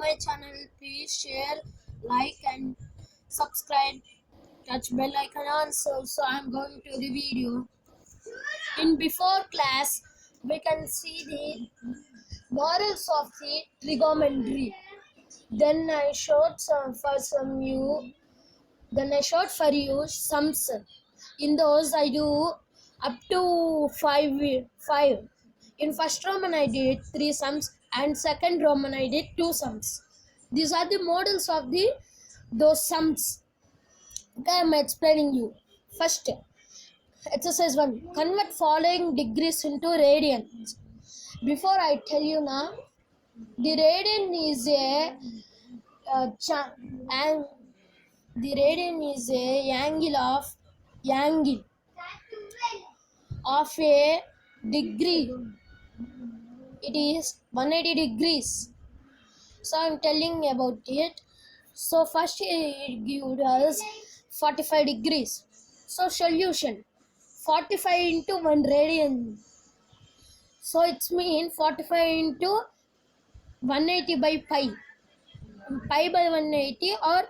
my channel, please share, like and subscribe. Touch bell icon also. So I'm going to the video. In before class, we can see the morals of the trigonometry. Then I showed for you sums. In those I do up to five. In first Roman I did 3 sums and second Roman I did 2 sums. These are the models of those sums. Okay, I am explaining you. First, exercise 1. Convert following degrees into radians. Before I tell you now, the radian is angle of a degree. It is 180 degrees. So I am telling about it. So first it gives us 45 degrees. So solution 45 into 1 radian. So it's mean 45 into 180 by pi. Pi by 180 or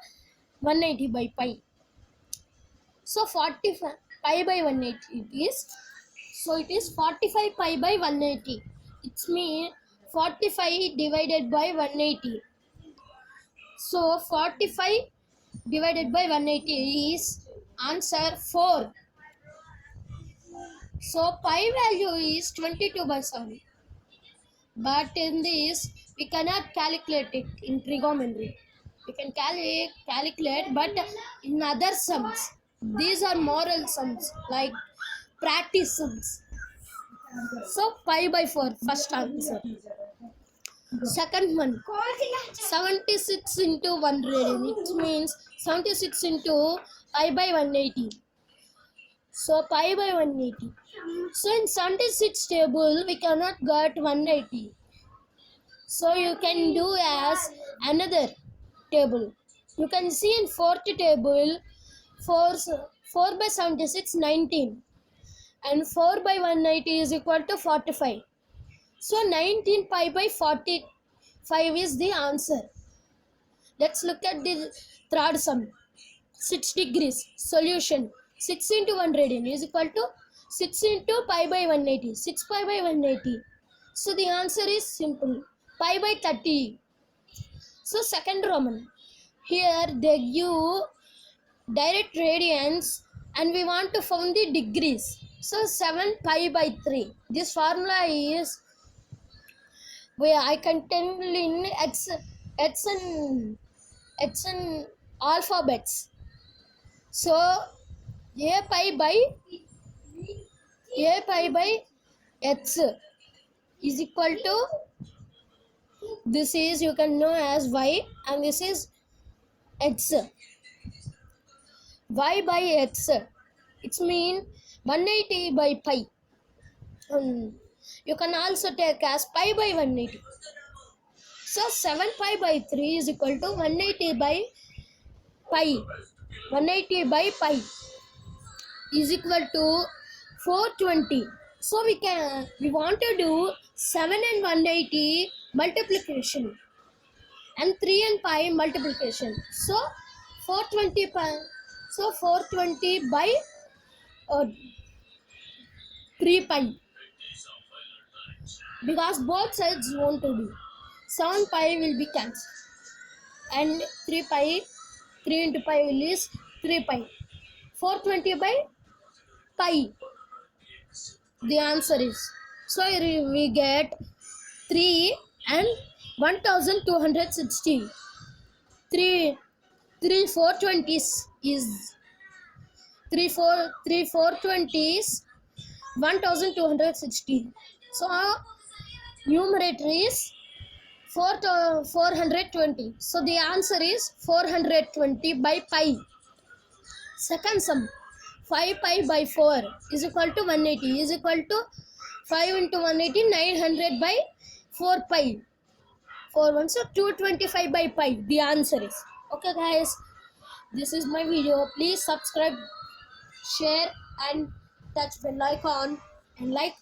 180 by pi. So 45 pi by 180 it is. So it is 45 pi by 180. It's mean 45 divided by 180. So 45 divided by 180 is answer 4. So pi value is 22 by 7. But in this we cannot calculate it in trigonometry. We can calculate, but in other sums. These are moral sums like practice sums. So pi by 4 first answer. Second one, 76 into 1 radian. It means 76 into pi by 180. So pi by 180. So in 76 table we cannot get 180. So you can do as another table. You can see in fourth table 4 by 76 19 and 4 by 180 is equal to 45. So 19 pi by 45 is the answer. Let's look at the third sum. 6 degrees. Solution 6 into 1 radian is equal to 6 into pi by 180. 6 pi by 180. So the answer is simple. Pi by 30. So second Roman. Here they give direct radians and we want to find the degrees. So 7 pi by 3. This formula is where I can tell in it's in alphabets. So a pi by x is equal to, this is you can know as y and this is x. Y by x, it's mean 180 by pi. You can also take as pi by 180. So 7 pi by 3 is equal to 180 by pi. 180 by pi is equal to 420. So we want to do 7 and 180 multiplication and 3 and pi multiplication. So 420 pi. So 420 by 3 pi. Because both sides want to do. 7 pi will be cancelled. And 3 into pi is 3 pi. 420 by pi. The answer is. So we get 3 and 1260. 3 420s is 420s 1260. So numerator is 420. So the answer is 420 by pi. Second sum, 5 pi by 4 is equal to 180 is equal to 5 into 180 900 by 4 pi. 4 1, so 225 by pi. The answer is. Okay guys, this is my video. Please subscribe, share and touch bell icon and like